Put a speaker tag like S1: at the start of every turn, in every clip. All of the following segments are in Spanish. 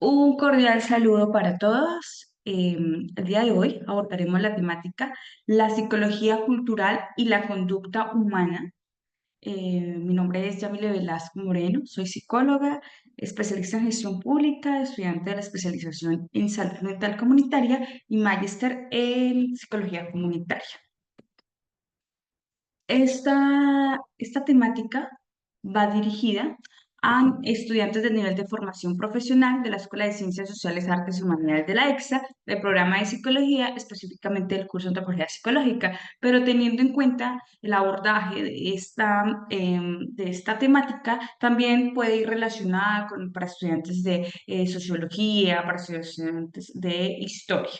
S1: Un cordial saludo para todos. El día de hoy abordaremos la temática la psicología cultural y la conducta humana. Mi nombre es Yamile Velasco Moreno, soy psicóloga, especialista en gestión pública, estudiante de la especialización en salud mental comunitaria y magíster en psicología comunitaria. Esta temática va dirigida a estudiantes de nivel de formación profesional de la Escuela de Ciencias Sociales, Artes y Humanidades de la EXA, del programa de psicología, específicamente del curso de antropología psicológica, pero teniendo en cuenta el abordaje de esta temática, también puede ir relacionada para estudiantes de sociología, para estudiantes de historia.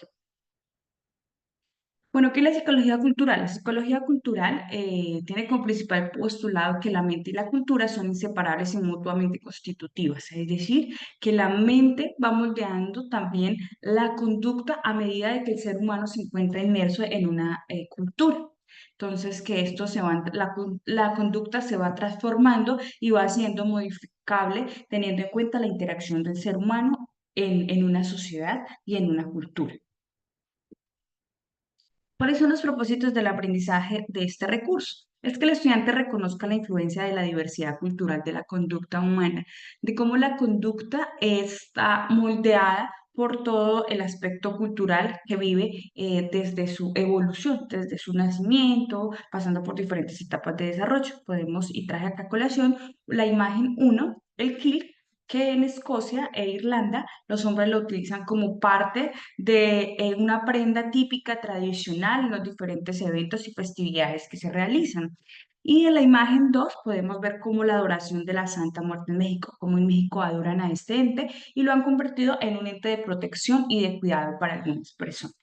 S1: Bueno, ¿qué es la psicología cultural? La psicología cultural tiene como principal postulado que la mente y la cultura son inseparables y mutuamente constitutivas, es decir, que la mente va moldeando también la conducta a medida de que el ser humano se encuentra inmerso en una cultura. Entonces, que esto la conducta se va transformando y va siendo modificable teniendo en cuenta la interacción del ser humano en una sociedad y en una cultura. ¿Cuáles son los propósitos del aprendizaje de este recurso? Es que el estudiante reconozca la influencia de la diversidad cultural de la conducta humana, de cómo la conducta está moldeada por todo el aspecto cultural que vive desde su evolución, desde su nacimiento, pasando por diferentes etapas de desarrollo. Y traje acá a colación la imagen uno, el clic, que en Escocia e Irlanda los hombres lo utilizan como parte de una prenda típica tradicional en los diferentes eventos y festividades que se realizan. Y en la imagen 2 podemos ver cómo la adoración de la Santa Muerte en México, cómo en México adoran a este ente y lo han convertido en un ente de protección y de cuidado para algunas personas.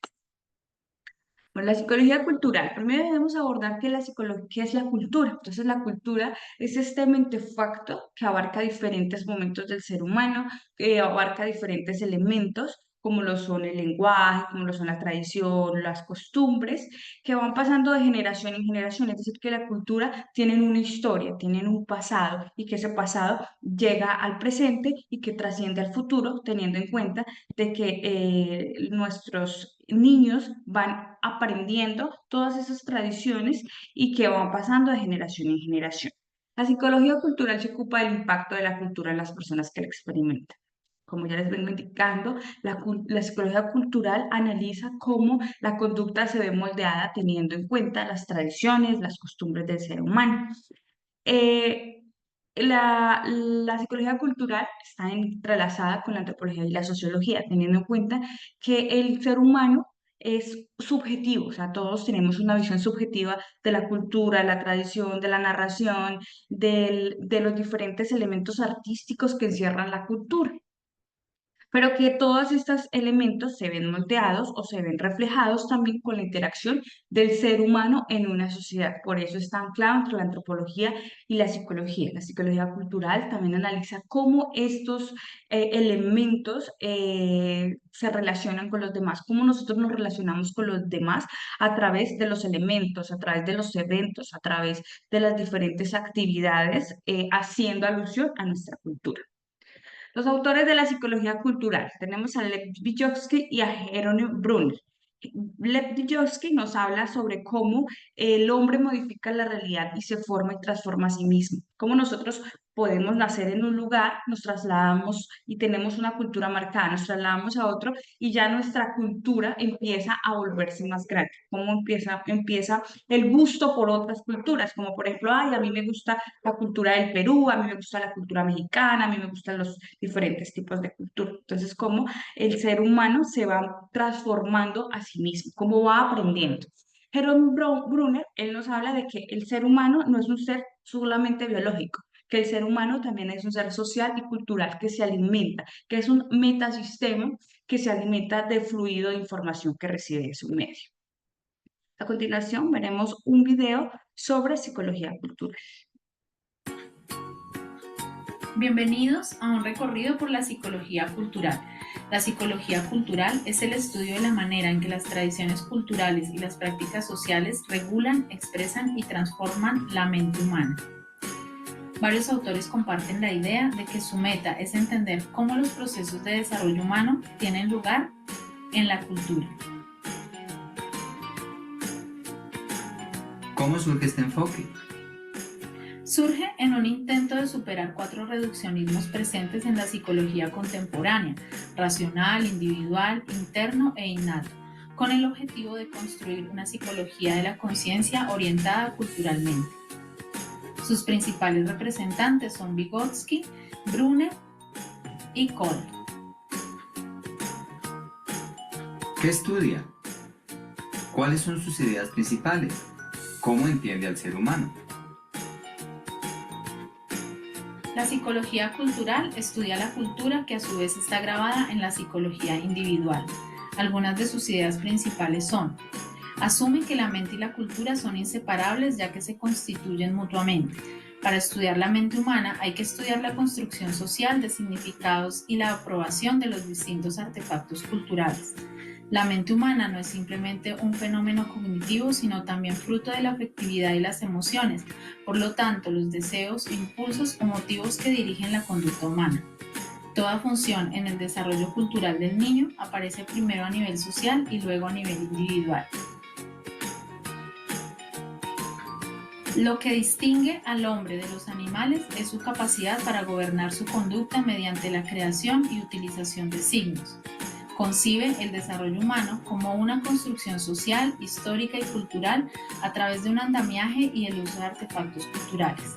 S1: Bueno, la psicología cultural. Primero debemos abordar qué es la psicología, qué es la cultura. Entonces, la cultura es este mentefacto que abarca diferentes momentos del ser humano, que abarca diferentes elementos, como lo son el lenguaje, como lo son la tradición, las costumbres, que van pasando de generación en generación. Es decir, que la cultura tienen una historia, tienen un pasado y que ese pasado llega al presente y que trasciende al futuro, teniendo en cuenta de que nuestros niños van aprendiendo todas esas tradiciones y que van pasando de generación en generación. La psicología cultural se ocupa del impacto de la cultura en las personas que la experimentan. Como ya les vengo indicando, la psicología cultural analiza cómo la conducta se ve moldeada teniendo en cuenta las tradiciones, las costumbres del ser humano. Eh, la psicología cultural está entrelazada con la antropología y la sociología, teniendo en cuenta que el ser humano es subjetivo, o sea, todos tenemos una visión subjetiva de la cultura, la tradición, de la narración, de los diferentes elementos artísticos que encierran la cultura, pero que todos estos elementos se ven moldeados o se ven reflejados también con la interacción del ser humano en una sociedad. Por eso está anclado entre la antropología y la psicología. La psicología cultural también analiza cómo estos elementos se relacionan con los demás, cómo nosotros nos relacionamos con los demás a través de los elementos, a través de los eventos, a través de las diferentes actividades, haciendo alusión a nuestra cultura. Los autores de la psicología cultural, tenemos a Lev Vygotsky y a Jerónimo Brunner. Lev Vygotsky nos habla sobre cómo el hombre modifica la realidad y se forma y transforma a sí mismo. Cómo nosotros podemos nacer en un lugar, nos trasladamos y tenemos una cultura marcada, nos trasladamos a otro y ya nuestra cultura empieza a volverse más grande. Cómo empieza el gusto por otras culturas, como por ejemplo, ay, a mí me gusta la cultura del Perú, a mí me gusta la cultura mexicana, a mí me gustan los diferentes tipos de cultura. Entonces, cómo el ser humano se va transformando a sí mismo, cómo va aprendiendo. Jerome Brunner, él nos habla de que el ser humano no es un ser solamente biológico, que el ser humano también es un ser social y cultural que se alimenta, que es un metasistema que se alimenta de fluido de información que recibe de su medio. A continuación veremos un video sobre psicología cultural.
S2: Bienvenidos a un recorrido por la psicología cultural. La psicología cultural es el estudio de la manera en que las tradiciones culturales y las prácticas sociales regulan, expresan y transforman la mente humana. Varios autores comparten la idea de que su meta es entender cómo los procesos de desarrollo humano tienen lugar en la cultura.
S3: ¿Cómo surge este enfoque?
S2: Surge en un intento de superar 4 reduccionismos presentes en la psicología contemporánea: racional, individual, interno e innato, con el objetivo de construir una psicología de la conciencia orientada culturalmente. Sus principales representantes son Vygotsky, Brunner y Cole.
S3: ¿Qué estudia? ¿Cuáles son sus ideas principales? ¿Cómo entiende al ser humano?
S2: La psicología cultural estudia la cultura que a su vez está grabada en la psicología individual. Algunas de sus ideas principales son: asume que la mente y la cultura son inseparables ya que se constituyen mutuamente. Para estudiar la mente humana hay que estudiar la construcción social de significados y la aprobación de los distintos artefactos culturales. La mente humana no es simplemente un fenómeno cognitivo, sino también fruto de la afectividad y las emociones, por lo tanto, los deseos, impulsos o motivos que dirigen la conducta humana. Toda función en el desarrollo cultural del niño aparece primero a nivel social y luego a nivel individual. Lo que distingue al hombre de los animales es su capacidad para gobernar su conducta mediante la creación y utilización de signos. Concibe el desarrollo humano como una construcción social, histórica y cultural a través de un andamiaje y el uso de artefactos culturales.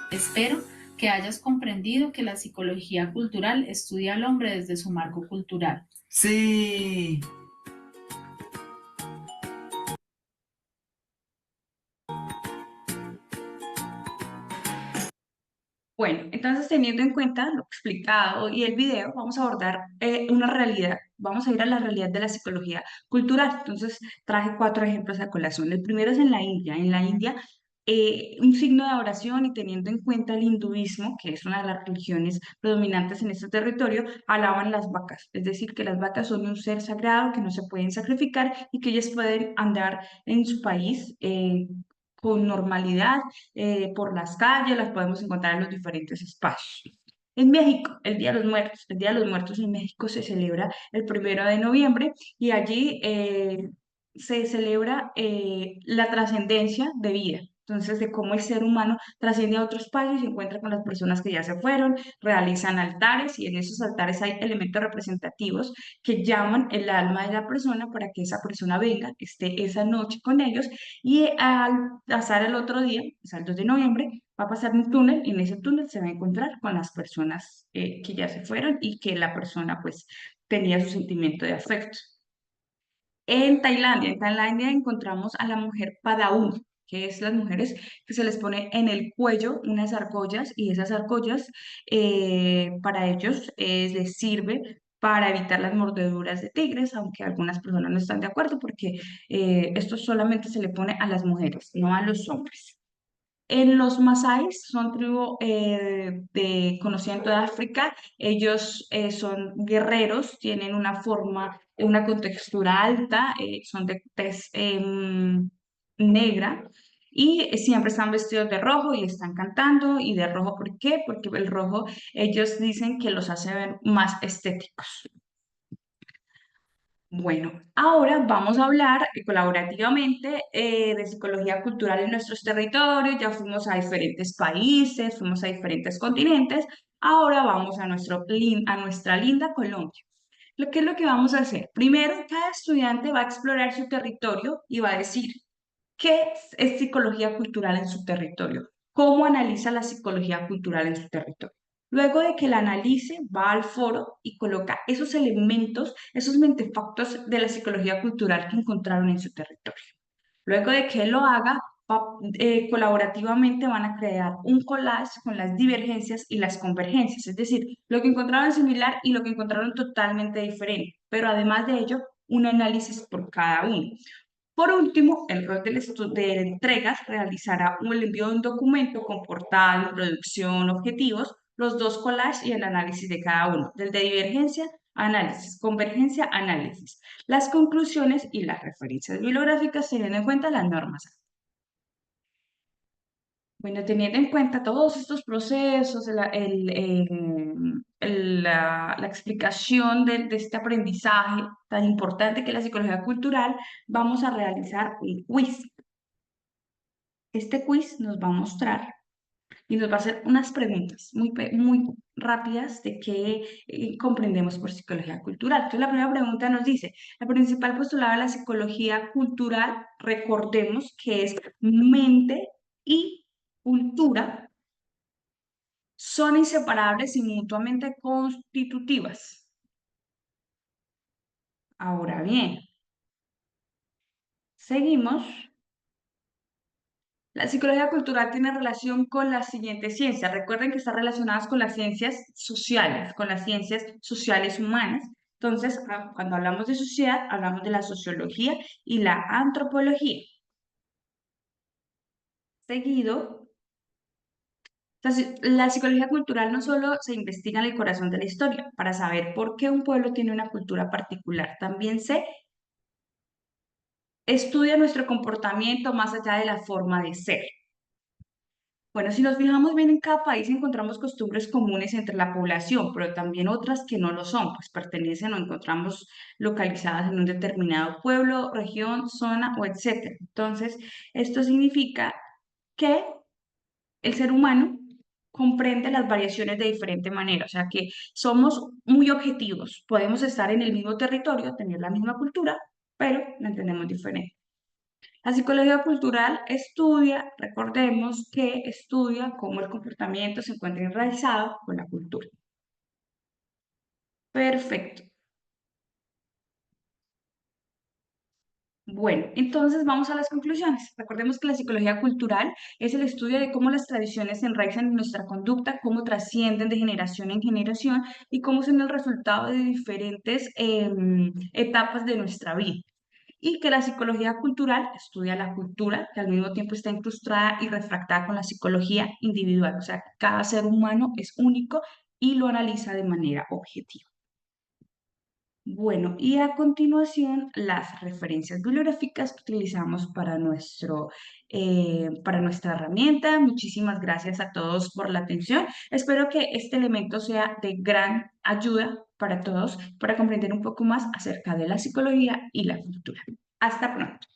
S2: Espero que hayas comprendido que la psicología cultural estudia al hombre desde su marco cultural.
S3: ¡Sí!
S1: Bueno, entonces teniendo en cuenta lo explicado y el video, vamos a abordar una realidad. Vamos a ir a la realidad de la psicología cultural. Entonces traje 4 ejemplos a colación. El primero es en la India. En la India, un signo de oración y teniendo en cuenta el hinduismo, que es una de las religiones predominantes en este territorio, alaban las vacas. Es decir, que las vacas son un ser sagrado que no se pueden sacrificar y que ellas pueden andar en su país con normalidad por las calles, las podemos encontrar en los diferentes espacios. En México, el Día de los Muertos. El Día de los Muertos en México se celebra el 1 de noviembre y allí se celebra la trascendencia de vida. Entonces, de cómo el ser humano trasciende a otro espacio y se encuentra con las personas que ya se fueron, realizan altares y en esos altares hay elementos representativos que llaman el alma de la persona para que esa persona venga, esté esa noche con ellos y al pasar el otro día, o sea, el 2 de noviembre, va a pasar un túnel y en ese túnel se va a encontrar con las personas que ya se fueron y que la persona pues tenía su sentimiento de afecto. En Tailandia encontramos a la mujer Padaún, que es las mujeres que se les pone en el cuello unas argollas y esas argollas para ellos les sirve para evitar las mordeduras de tigres, aunque algunas personas no están de acuerdo porque esto solamente se le pone a las mujeres, no a los hombres. En los Masáis, son tribu conocida en toda África. Ellos son guerreros, tienen una forma, una contextura alta, son de tez negra y siempre están vestidos de rojo y están cantando. ¿Y de rojo por qué? Porque el rojo ellos dicen que los hace ver más estéticos. Bueno, ahora vamos a hablar colaborativamente de psicología cultural en nuestros territorios. Ya fuimos a diferentes países, fuimos a diferentes continentes. Ahora vamos a, a nuestra linda Colombia. ¿Qué es lo que vamos a hacer? Primero, cada estudiante va a explorar su territorio y va a decir qué es psicología cultural en su territorio, cómo analiza la psicología cultural en su territorio. Luego de que la analice, va al foro y coloca esos elementos, esos mentefactos de la psicología cultural que encontraron en su territorio. Luego de que lo haga, colaborativamente van a crear un collage con las divergencias y las convergencias, es decir, lo que encontraron similar y lo que encontraron totalmente diferente, pero además de ello, un análisis por cada uno. Por último, el rol de entregas realizará el envío de un documento con portada, introducción, objetivos, los dos collages y el análisis de cada uno, del de divergencia, análisis, convergencia, análisis, las conclusiones y las referencias bibliográficas teniendo en cuenta las normas. Bueno, teniendo en cuenta todos estos procesos, la explicación de este aprendizaje tan importante que es la psicología cultural, vamos a realizar un quiz. Este quiz nos va a mostrar y nos va a hacer unas preguntas muy rápidas de qué comprendemos por psicología cultural. Entonces, la primera pregunta nos dice, la principal postulado de la psicología cultural, recordemos que es mente y cultura, son inseparables y mutuamente constitutivas. Ahora bien, seguimos. La psicología cultural tiene relación con las siguientes ciencias. Recuerden que están relacionadas con las ciencias sociales, con las ciencias sociales humanas. Entonces, cuando hablamos de sociedad, hablamos de la sociología y la antropología. Seguido, la psicología cultural no solo se investiga en el corazón de la historia para saber por qué un pueblo tiene una cultura particular, también se estudia nuestro comportamiento más allá de la forma de ser. Bueno, si nos fijamos bien en cada país encontramos costumbres comunes entre la población, pero también otras que no lo son, pues pertenecen o encontramos localizadas en un determinado pueblo, región, zona o etcétera. Entonces, esto significa que el ser humano comprende las variaciones de diferente manera, o sea que somos muy objetivos, podemos estar en el mismo territorio, tener la misma cultura, pero la entendemos diferente. La psicología cultural estudia, recordemos que estudia cómo el comportamiento se encuentra enraizado con la cultura. Perfecto. Bueno, entonces vamos a las conclusiones. Recordemos que la psicología cultural es el estudio de cómo las tradiciones se enraizan en nuestra conducta, cómo trascienden de generación en generación y cómo son el resultado de diferentes etapas de nuestra vida. Y que la psicología cultural estudia la cultura, que al mismo tiempo está incrustada y refractada con la psicología individual. O sea, cada ser humano es único y lo analiza de manera objetiva. Bueno, y a continuación las referencias bibliográficas que utilizamos para nuestra herramienta. Muchísimas gracias a todos por la atención. Espero que este elemento sea de gran ayuda para todos para comprender un poco más acerca de la psicología y la cultura. Hasta pronto.